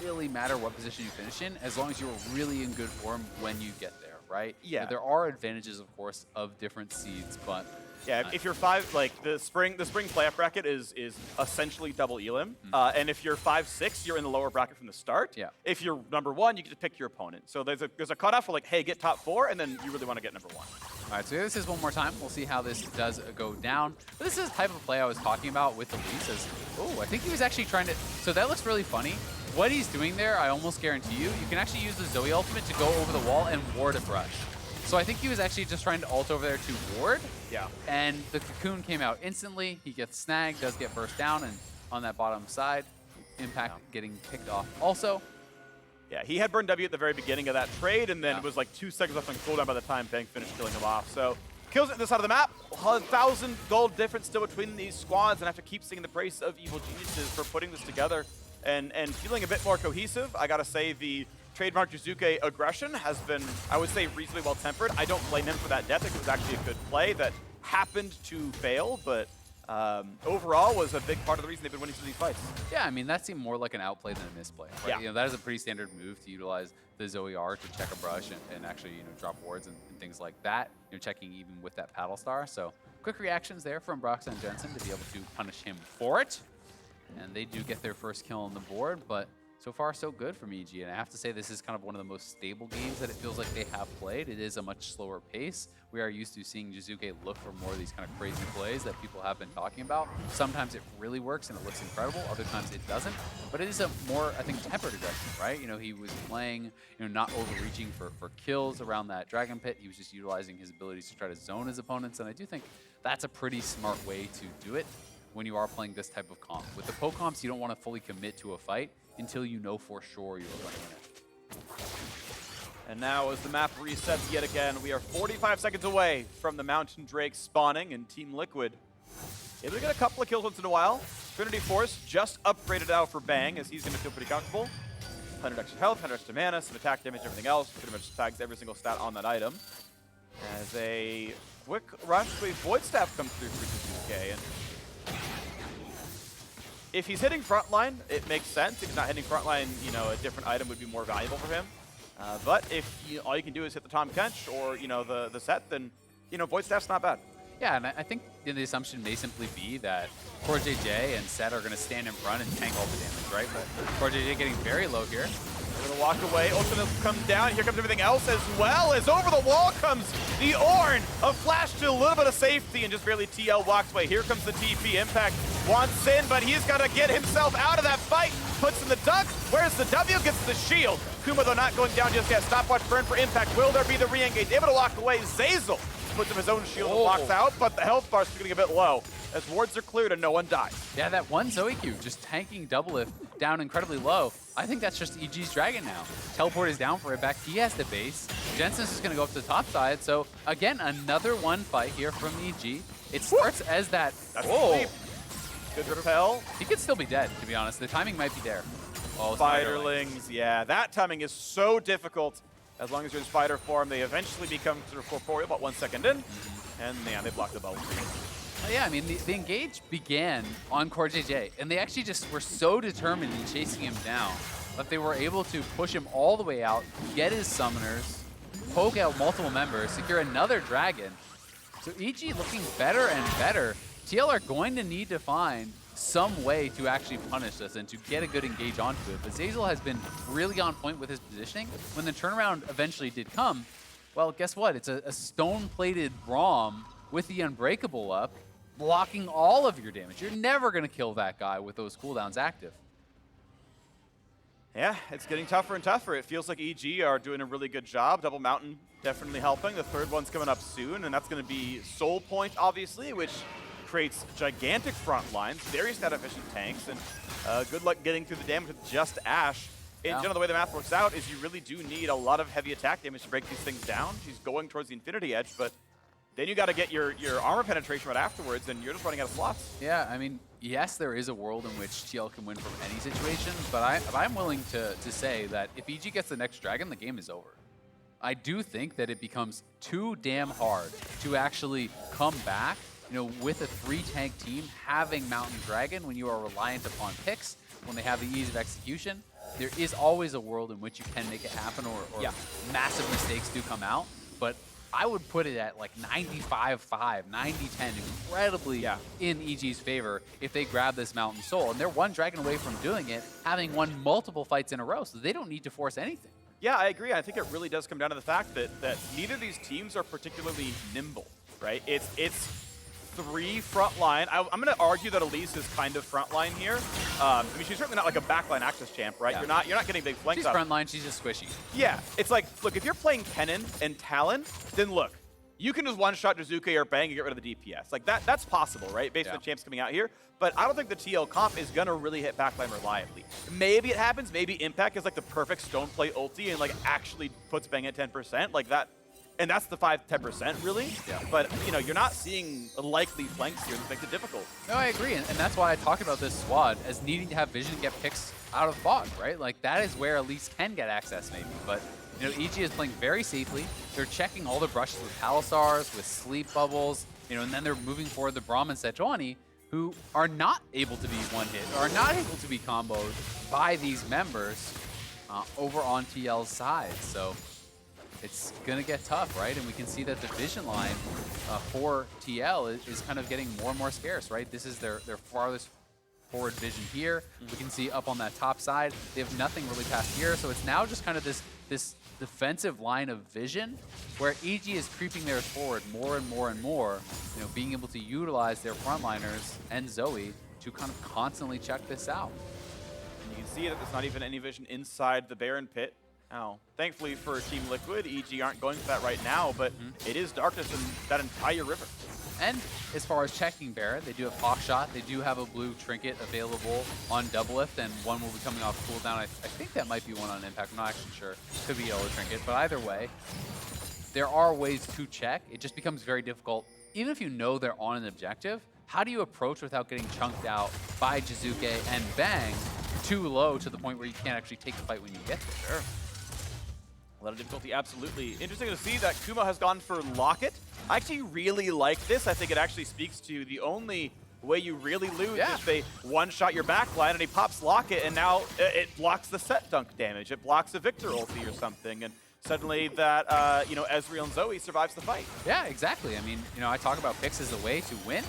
really matter what position you finish in as long as you're really in good form when you get there, right? Yeah. There are advantages, of course, of different seeds, but Yeah, if you're 5, like the spring playoff bracket is essentially double elim, and if you're 5-6, you're in the lower bracket from the start. Yeah. If you're number 1, you get to pick your opponent. So there's a cutoff for like, hey, get top 4, and then you really want to get number 1. All right, so this is one more time. We'll see how this does go down. But this is the type of play I was talking about with Elise. Oh, I think he was actually trying to... So that looks really funny. What he's doing there, I almost guarantee you can actually use the Zoe ultimate to go over the wall and ward a brush. So I think he was actually just trying to ult over there to ward. Yeah. And the cocoon came out instantly. He gets snagged, does get burst down, and on that bottom side, Impact getting picked off also. Yeah, he had burned W at the very beginning of that trade, and then it was like 2 seconds left on cooldown by the time Bang finished killing him off. So kills it at this side of the map. 1,000 gold difference still between these squads, and I have to keep singing the praise of Evil Geniuses for putting this together and feeling a bit more cohesive. I gotta say the trademark Jiizuke aggression has been, I would say, reasonably well tempered. I don't blame him for that death. I think it was actually a good play that happened to fail, but overall was a big part of the reason they've been winning some of these fights. Yeah, I mean, that seemed more like an outplay than a misplay. Right? Yeah. That is a pretty standard move to utilize the Zoe R to check a brush and actually, drop wards and things like that. Checking even with that paddle star. So quick reactions there from Broxah and Jensen to be able to punish him for it. And they do get their first kill on the board, but so far so good from EG. And I have to say, this is kind of one of the most stable games that it feels like they have played. It is a much slower pace. We are used to seeing Jiizuke look for more of these kind of crazy plays that people have been talking about. Sometimes it really works and it looks incredible. Other times it doesn't. But it is a more, I think, tempered aggression, right? He was playing, not overreaching for kills around that Dragon Pit. He was just utilizing his abilities to try to zone his opponents. And I do think that's a pretty smart way to do it when you are playing this type of comp. With the poke comps, you don't want to fully commit to a fight until you know for sure you're going to win it. And now as the map resets yet again, we are 45 seconds away from the Mountain Drake spawning, and Team Liquid able to get a couple of kills once in a while. Trinity Force just upgraded out for Bang, as he's going to feel pretty comfortable. 100 extra health, 100 extra mana, some attack damage, everything else. Pretty much tags every single stat on that item. As a quick rush to a Void Staff comes through for Jiizuke. And if he's hitting frontline, it makes sense. If he's not hitting frontline, a different item would be more valuable for him. But if all you can do is hit the Tom Kench or, the set, then, Void Staff's not bad. Yeah, and I think the assumption may simply be that CoreJJ and Set are going to stand in front and tank all the damage, right? But CoreJJ getting very low here. They're going to walk away. Ultimate comes down. Here comes everything else as well. As over the wall comes the Ornn. A flash to a little bit of safety, and just barely TL walks away. Here comes the TP. Impact wants in, but he's got to get himself out of that fight. Puts in the dunk. Where's the W? Gets the shield. Kumo, though, not going down just yet. Stopwatch burn for Impact. Will there be the re-engage? Able to walk away. Zeyzal puts up his own shield and walks out, but the health bar's getting a bit low as wards are cleared and no one dies. Yeah, that one Zoe Q just tanking Doublelift down incredibly low. I think that's just EG's Dragon now. Teleport is down for it back. He has the base. Jensen's just going to go up to the top side. So, again, another one fight here from EG. It starts as that. That's good repel. He could still be dead, to be honest. The timing might be there. Oh, Spiderlings, yeah. That timing is so difficult. As long as you're in spider form, they eventually become sort of corporeal about 1 second in. And man, they blocked the bubble. Yeah, I mean, the engage began on CoreJJ, and they actually just were so determined in chasing him down that they were able to push him all the way out, get his summoners, poke out multiple members, secure another dragon. So EG looking better and better. TL are going to need to find some way to actually punish this and to get a good engage onto it. But Zeyzal has been really on point with his positioning. When the turnaround eventually did come, well, guess what? It's a stone-plated ROM with the Unbreakable up, blocking all of your damage. You're never going to kill that guy with those cooldowns active. Yeah, it's getting tougher and tougher. It feels like EG are doing a really good job. Double Mountain definitely helping. The third one's coming up soon, and that's going to be Soul Point, obviously, which creates gigantic front lines, very stat-efficient tanks, and good luck getting through the damage with just Ashe. In general, the way the math works out is you really do need a lot of heavy attack damage to break these things down. She's going towards the Infinity Edge, but then you got to get your armor penetration right afterwards, and you're just running out of slots. Yeah, I mean, yes, there is a world in which TL can win from any situation, but I'm willing to say that if EG gets the next dragon, the game is over. I do think that it becomes too damn hard to actually come back, you know, with a 3-tank team, having Mountain Dragon when you are reliant upon picks, when they have the ease of execution. There is always a world in which you can make it happen, or massive mistakes do come out, but I would put it at like 95-5, 90-10, incredibly in EG's favor if they grab this Mountain Soul. And they're one dragon away from doing it, having won multiple fights in a row, so they don't need to force anything. Yeah, I agree. I think it really does come down to the fact that neither of these teams are particularly nimble, right? It's 3 front line. I'm going to argue that Elise is kind of front line here. I mean, she's certainly not like a backline access champ, right? Yeah. You're not getting big flanks. She's front line. She's just squishy. Yeah, it's like, look, if you're playing Kennen and Talon, then look, you can just one-shot Jiizuke or Bang and get rid of the DPS. Like that's possible, right? Based on the champs coming out here. But I don't think the TL comp is gonna really hit backline reliably. Maybe it happens. Maybe Impact is like the perfect stone plate ulti and like actually puts Bang at 10%, like that. And that's the 5-10% really. Yeah. But you know, you're not seeing likely flanks here that makes it difficult. No, I agree, and that's why I talked about this squad as needing to have vision to get picks out of fog, right? Like that is where Elise can get access maybe, but you know, EG is playing very safely. They're checking all the brushes with Palisars, with sleep bubbles, you know, and then they're moving forward the Braum and Sejuani, who are not able to be one-hit, are not able to be comboed by these members over on TL's side. So it's going to get tough, right? And we can see that the vision line for TL is kind of getting more and more scarce, right? This is their farthest forward vision here. We can see up on that top side, they have nothing really past here. So it's now just kind of this defensive line of vision where EG is creeping theirs forward more and more and more, you know, being able to utilize their frontliners and Zoe to kind of constantly check this out. And you can see that there's not even any vision inside the Baron pit. Now, thankfully for Team Liquid, EG aren't going for that right now, but it is darkness in that entire river. And as far as checking Baron, they do have Hawkshot. They do have a blue trinket available on Doublelift, and one will be coming off cooldown. I think that might be one on Impact. I'm not actually sure. Could be yellow trinket, but either way, there are ways to check. It just becomes very difficult. Even if you know they're on an objective, how do you approach without getting chunked out by Jiizuke and Bang too low to the point where you can't actually take the fight when you get there? Sure. A lot of difficulty, absolutely. Interesting to see that Kumo has gone for Locket. I actually really like this. I think it actually speaks to the only way you really lose is they one-shot your backline and he pops Locket, and now it blocks the set dunk damage. It blocks a Victor ulti or something. And suddenly that, Ezreal and Zoe survives the fight. Yeah, exactly. I mean, I talk about picks as a way to win,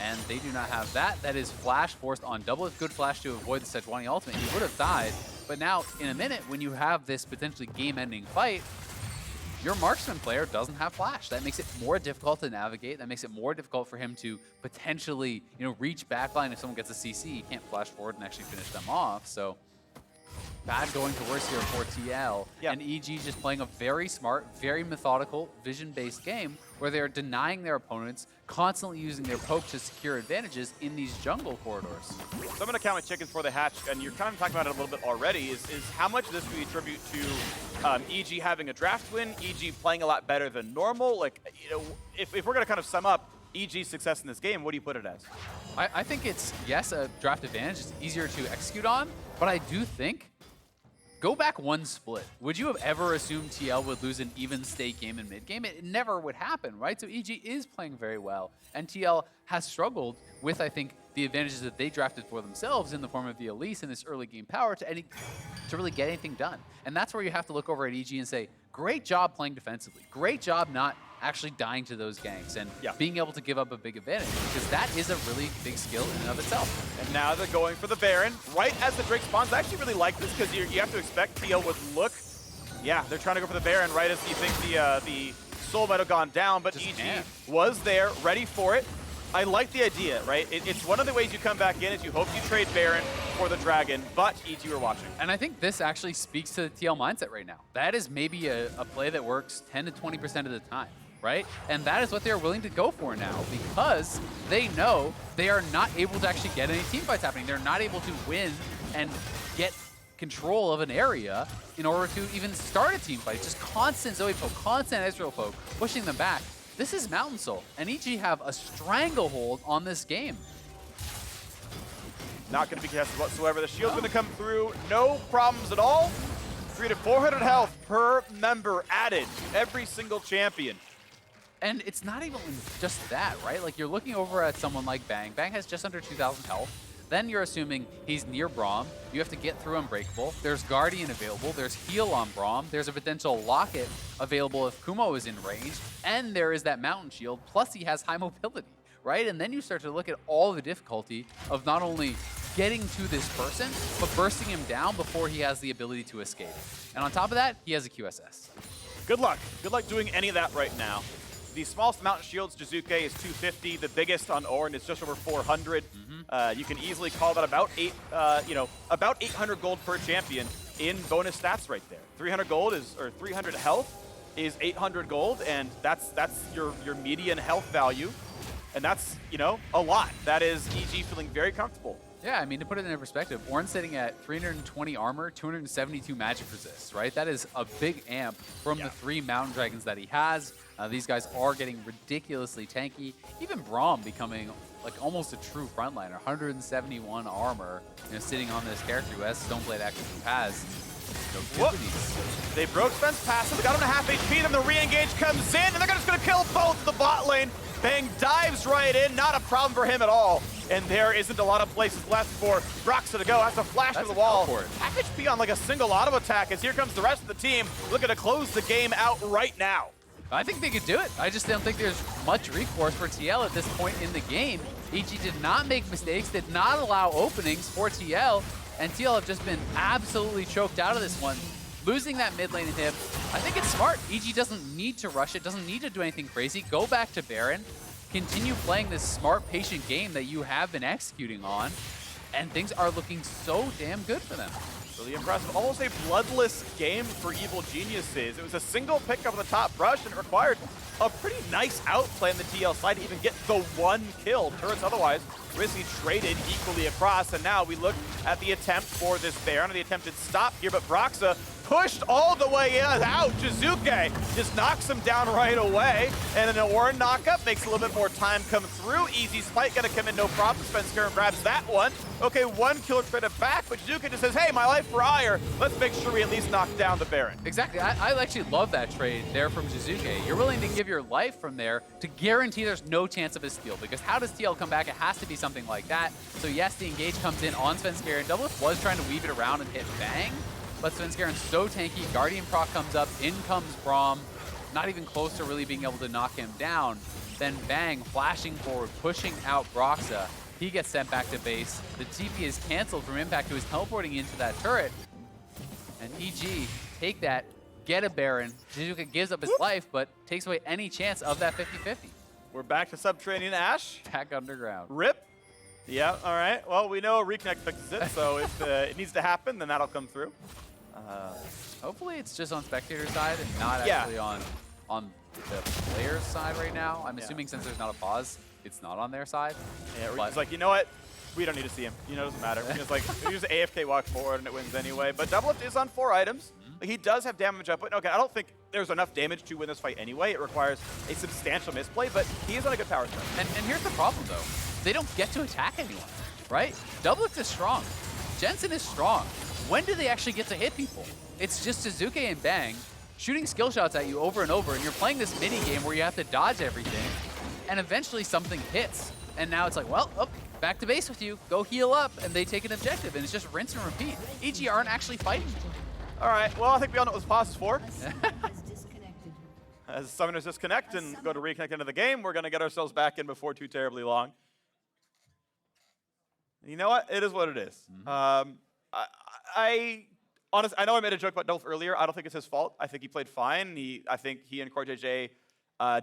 and they do not have that. That is flash forced on Doublelift. Good flash to avoid the Sejuani ultimate. He would have died, but now in a minute, when you have this potentially game-ending fight, your marksman player doesn't have flash. That makes it more difficult to navigate. That makes it more difficult for him to potentially, reach backline. If someone gets a CC, he can't flash forward and actually finish them off. So bad going to worse here for TL. Yeah. And EG just playing a very smart, very methodical, vision-based game where they're denying their opponents, constantly using their poke to secure advantages in these jungle corridors. So I'm going to count my chickens before they hatch, and you're kind of talking about it a little bit already, is how much of this we attribute to EG having a draft win, EG playing a lot better than normal. Like, if we're going to kind of sum up EG's success in this game, what do you put it as? I think it's, yes, a draft advantage. It's easier to execute on, but I do think go back one split. Would you have ever assumed TL would lose an even state game in mid game? It never would happen, right? So EG is playing very well, and TL has struggled with, I think, the advantages that they drafted for themselves in the form of the Elise and this early game power to really get anything done. And that's where you have to look over at EG and say, great job playing defensively. Great job not actually dying to those ganks and being able to give up a big advantage, because that is a really big skill in and of itself. And now they're going for the Baron right as the Drake spawns. I actually really like this because you have to expect TL would look. Yeah, they're trying to go for the Baron right as you think the soul might have gone down, but EG was there, ready for it. I like the idea, right? It's one of the ways you come back in is you hope you trade Baron for the Dragon, but EG were watching. And I think this actually speaks to the TL mindset right now. That is maybe a play that works 10 to 20% of the time, right? And that is what they're willing to go for now, because they know they are not able to actually get any team fights happening. They're not able to win and get control of an area in order to even start a team fight. Just constant Zoe poke, constant Ezreal poke, pushing them back. This is Mountain Soul, and EG have a stranglehold on this game. Not going to be contested whatsoever. The shield's going to come through, no problems at all. 300 to 400 health per member added to every single champion. And it's not even just that, right? Like, you're looking over at someone like Bang. Bang has just under 2,000 health. Then you're assuming he's near Braum. You have to get through Unbreakable. There's Guardian available. There's Heal on Braum. There's a potential Locket available if Kumo is in range. And there is that Mountain Shield. Plus, he has high mobility, right? And then you start to look at all the difficulty of not only getting to this person, but bursting him down before he has the ability to escape. And on top of that, he has a QSS. Good luck. Good luck doing any of that right now. The smallest Mountain Shields, Jiizuke, is 250. The biggest on Ornn is just over 400. You can easily call that about 800 gold per champion in bonus stats right there. 300 gold or 300 health is 800 gold, and that's your median health value, and that's a lot. That is EG feeling very comfortable. Yeah, I mean, to put it in perspective, Ornn's sitting at 320 armor, 272 magic resist, right? That is a big amp from the 3 mountain dragons that he has. These guys are getting ridiculously tanky. Even Braum becoming like almost a true frontliner, 171 armor, sitting on this character who has Stoneblade actually has. They broke Sven's passive, they got him to half HP, then the re-engage comes in, and they're just gonna kill both the bot lane. Bang dives right in, not a problem for him at all. And there isn't a lot of places left for Broxah to go. Has to flash to the wall. Half HP on like a single auto attack as here comes the rest of the team looking to close the game out right now. I think they could do it. I just don't think there's much recourse for TL at this point in the game. EG did not make mistakes, did not allow openings for TL, and TL have just been absolutely choked out of this one. Losing that mid lane inhib, I think it's smart. EG doesn't need to rush it, doesn't need to do anything crazy. Go back to Baron, continue playing this smart, patient game that you have been executing on, and things are looking so damn good for them. Really impressive. Almost a bloodless game for Evil Geniuses. It was a single pickup on the top brush, and it required a pretty nice outplay on the TL side to even get the 1 kill. Turrets otherwise Rizzy traded equally across, and now we look at the attempt for this Baron, the attempted stop here, but Broxah pushed all the way out. Jiizuke just knocks him down right away, and an Ornn knockup makes a little bit more time come through. Easy spike gonna come in, no problem. Svenskeren grabs that one. Okay, 1 killer traded back, but Jiizuke just says, hey, my life for ire. Let's make sure we at least knock down the Baron. Exactly. I actually love that trade there from Jiizuke. You're willing to give your life from there to guarantee there's no chance of a steal, because how does TL come back? It has to be something like that. So yes, the engage comes in on Svenskeren. Doublelift was trying to weave it around and hit Bang, but Svenskeren so tanky. Guardian proc comes up, in comes Braum, not even close to really being able to knock him down. Then Bang, flashing forward, pushing out Broxah. He gets sent back to base. The TP is canceled from Impact, who is teleporting into that turret. And EG take that, get a Baron. Jiizuke gives up his life, but takes away any chance of that 50-50. We're back to Subterranean Ash. Back underground. Rip. Yeah, all right. Well, we know Reconnect fixes it, so if it needs to happen, then that'll come through. Hopefully it's just on spectator side and not actually on the player's side right now. I'm assuming since there's not a pause, it's not on their side. Yeah, it's like, you know what? We don't need to see him. You know, it doesn't matter. It's like, we use AFK walk forward and it wins anyway. But Doublelift is on 4 items. He does have damage output. Okay, I don't think there's enough damage to win this fight anyway. It requires a substantial misplay, but he is on a good power start. And here's the problem, though. They don't get to attack anyone, right? Doublelift is strong. Jensen is strong. When do they actually get to hit people? It's just Jiizuke and Bang shooting skill shots at you over and over, and you're playing this mini game where you have to dodge everything, and eventually something hits. And now it's like, well, back to base with you. Go heal up, and they take an objective, and it's just rinse and repeat. EG aren't actually fighting. All right, well, I think we all know what this pause is for. As summoners disconnect and go to reconnect into the game, we're going to get ourselves back in before too terribly long. You know what? It is what it is. Honestly, I know I made a joke about Dolph earlier. I don't think it's his fault. I think he played fine. I think he and CoreJJ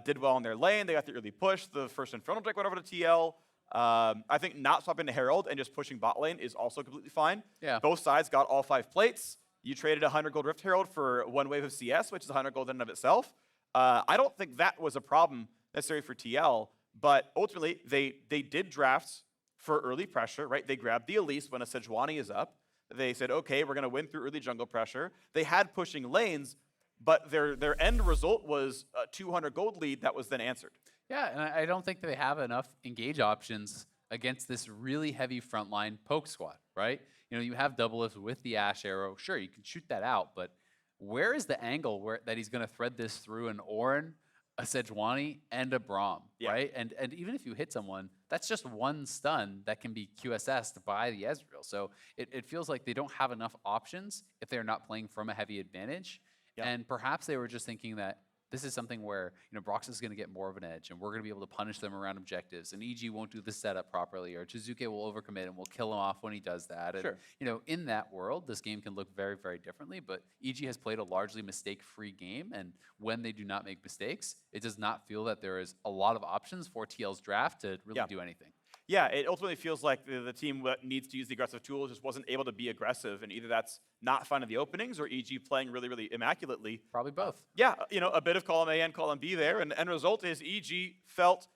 did well in their lane. They got the early push. The first Infernal Drake went over to TL. I think not swapping to Herald and just pushing bot lane is also completely fine. Yeah. Both sides got all 5 plates. You traded 100 gold Rift Herald for 1 wave of CS, which is 100 gold in and of itself. I don't think that was a problem necessary for TL, but ultimately they did drafts for early pressure, right? They grabbed the Elise when a Sejuani is up. They said, okay, we're going to win through early jungle pressure. They had pushing lanes, but their end result was a 200 gold lead that was then answered. Yeah, and I don't think they have enough engage options against this really heavy frontline poke squad, right? You know, you have Doublelift with the Ash Arrow. Sure, you can shoot that out, but where is the angle that he's going to thread this through an Orin, a Sejuani, and a Braum, right? And even if you hit someone, that's just one stun that can be QSS'd by the Ezreal. So it feels like they don't have enough options if they're not playing from a heavy advantage. And perhaps they were just thinking that this is something where, you know, Broxah is going to get more of an edge, and we're going to be able to punish them around objectives, and EG won't do the setup properly, or Jiizuke will overcommit and we'll kill him off when he does that. And, you know, in that world, this game can look very, very differently, but EG has played a largely mistake-free game, and when they do not make mistakes, it does not feel that there is a lot of options for TL's draft to really do anything. Yeah, it ultimately feels like the team that needs to use the aggressive tools just wasn't able to be aggressive, and either that's not finding the openings or EG playing really, really immaculately. Probably both. Yeah, you know, a bit of column A and column B there, and the end result is EG felt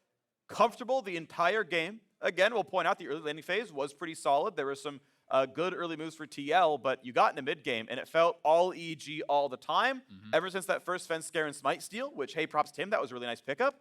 comfortable the entire game. Again, we'll point out the early laning phase was pretty solid. There were some good early moves for TL, but you got in the mid game, and it felt all EG all the time. Ever since that first Svenskeren Smite steal, which, hey, props to him, that was a really nice pickup.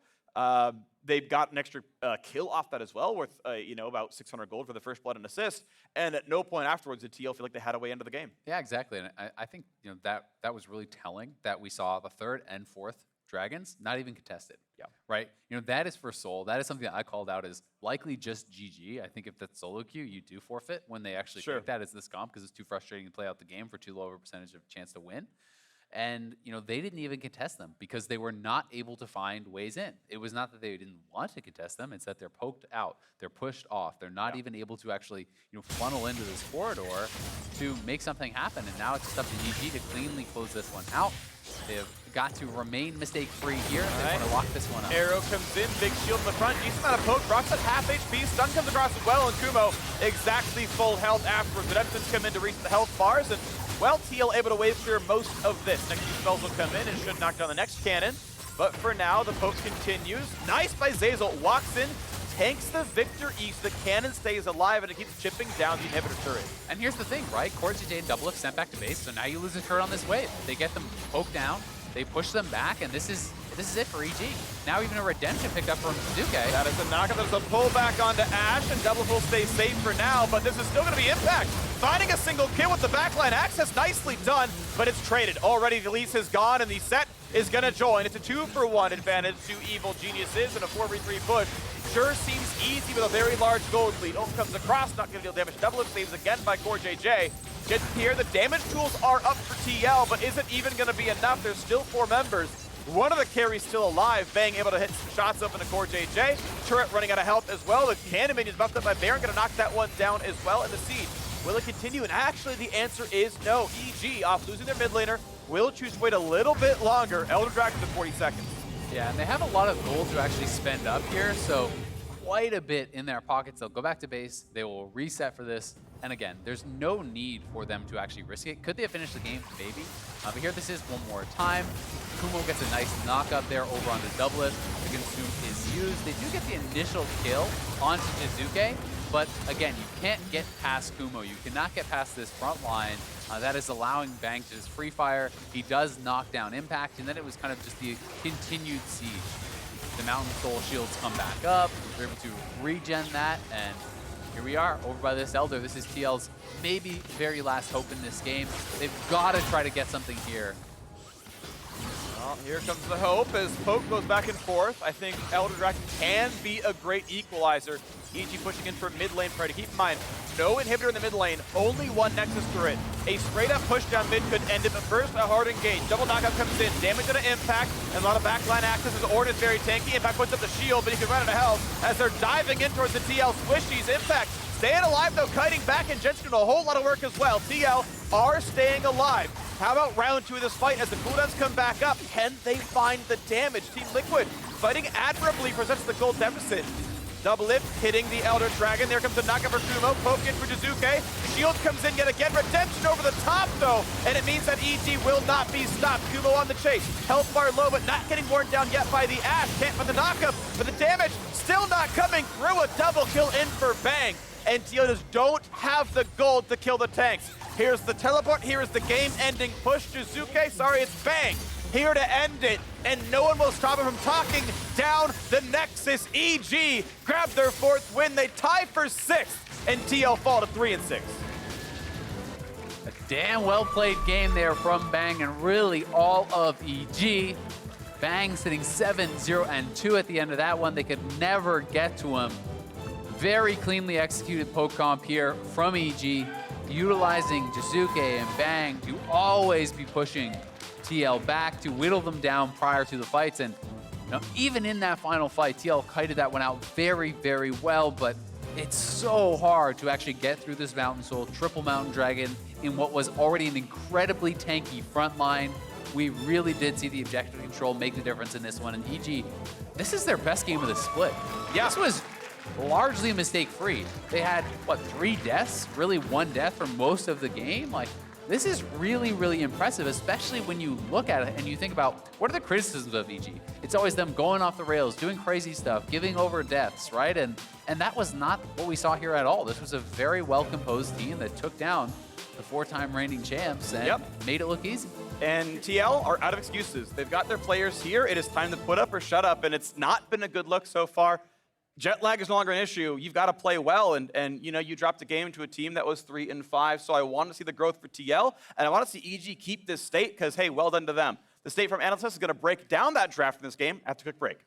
They've got an extra kill off that as well, worth you know, about 600 gold for the first blood and assist. And at no point afterwards did TL feel like they had a way into the game. Yeah, exactly. And I think, you know, that was really telling that we saw the 3rd and 4th dragons not even contested. Yeah. Right. You know, that is for Soul. That is something that I called out as likely just GG. I think if that's solo queue, you do forfeit when they actually pick that as this comp, because it's too frustrating to play out the game for too low of a percentage of chance to win. And, you know, they didn't even contest them because they were not able to find ways in. It was not that they didn't want to contest them. It's that they're poked out. They're pushed off. They're not even able to actually, you know, funnel into this corridor to make something happen. And now it's just up to EG to cleanly close this one out. They've got to remain mistake-free here. They want to lock this one up. Arrow comes in, big shield in the front, decent amount of poke. Broxah half HP, stun comes across as well, and Kumo exactly full health afterwards. The Jensen's come in to reach the health bars, and well, TL able to wave clear most of this. Next few spells will come in and should knock down the next cannon. But for now, the poke continues. Nice by Zeyzal, walks in, tanks the Victor East. The cannon stays alive and it keeps chipping down the inhibitor turret. And here's the thing, right? CoreJJ and Doublelift sent back to base, so now you lose a turret on this wave. They get them poked down, they push them back, and this is it for EG. Now even a redemption picked up from Jiizuke. That is a knockup. There's a pullback onto Ash, and Doublelift will stay safe for now, but this is still going to be Impact. Finding a single kill with the backline access, nicely done, but it's traded. Already the Elise is gone, and the set is going to join. It's a 2-for-1 advantage to Evil Geniuses and a 4v3 push. sure seems easy with a very large gold lead. Ult comes across, not gonna deal damage. Doublelift saves again by CoreJJ. Jensen here, the damage tools are up for TL, but isn't even gonna be enough. There's still 4 members. One of the carries still alive. Bang able to hit some shots open to CoreJJ. Turret running out of health as well. The cannon minions buffed up by Baron, gonna knock that one down as well in the siege. Will it continue? And actually the answer is no. EG, off losing their mid laner, will choose to wait a little bit longer. Elder Dragons in 40 seconds. Yeah, and they have a lot of gold to actually spend up here, so quite a bit in their pockets. They'll go back to base, they will reset for this, and again, there's no need for them to actually risk it. Could they have finished the game? Maybe. But here this is one more time. Kumo gets a nice knock up there over on the Doublelift. The Consume is used. They do get the initial kill onto Jiizuke, but again, you can't get past Kumo. You cannot get past this front line. That is allowing Bang to just free fire. He does knock down Impact, and then it was kind of just the continued siege. The Mountain Soul shields come back up. They're able to regen that, and here we are over by this Elder. This is TL's maybe very last hope in this game. They've got to try to get something here. Well, here comes the hope as Poke goes back and forth. I think Elder Dragon can be a great equalizer. EG pushing in for mid lane play. Keep in mind, no inhibitor in the mid lane, only one Nexus turret. A straight up push down mid could end it, but first a hard engage. Double knockout comes in, damage to Impact, and a lot of backline access as Ornn is very tanky. Impact puts up the shield, but he can run out of health as they're diving in towards the TL squishies. Impact staying alive though, kiting back, and Jensen doing a whole lot of work as well. TL are staying alive. How about round 2 of this fight as the cooldowns come back up? Can they find the damage? Team Liquid fighting admirably, presents the gold deficit. Doublelift hitting the Elder Dragon. There comes the knockup for Kumo. Poke in for Jiizuke. Shield comes in yet again. Redemption over the top though, and it means that EG will not be stopped. Kumo on the chase. Health bar low, but not getting worn down yet by the Ash. Can't find the knockup, but the damage still not coming through. A double kill in for Bang. And TL just don't have the gold to kill the tanks. Here's the teleport. Here is the game-ending push. Jiizuke, sorry, it's Bang here to end it, and no one will stop him from talking down the Nexus. EG grab their 4th win. They tie for 6th, and TL fall to 3 and 6. A damn well played game there from Bang, and really all of EG. Bang sitting 7-0 and 2 at the end of that one. They could never get to him. Very cleanly executed poke comp here from EG, utilizing Jiizuke and Bang to always be pushing TL back to whittle them down prior to the fights. And you know, even in that final fight, TL kited that one out very, very well, but it's so hard to actually get through this Mountain Soul, triple Mountain Dragon in what was already an incredibly tanky front line. We really did see the objective control make the difference in this one. And EG, this is their best game of the split. Yeah. This was largely mistake-free. They had, what, 3 deaths? Really 1 death for most of the game? Like, this is really, really impressive, especially when you look at it and you think about what are the criticisms of EG? It's always them going off the rails, doing crazy stuff, giving over deaths, right? And that was not what we saw here at all. This was a very well-composed team that took down the 4-time reigning champs and made it look easy. And TL are out of excuses. They've got their players here. It is time to put up or shut up, and it's not been a good look so far. Jet lag is no longer an issue. You've got to play well, and you know, you dropped a game into a team that was 3 and 5, so I want to see the growth for TL, and I want to see EG keep this state, because, hey, well done to them. The state from Analysis is going to break down that draft in this game after a quick break.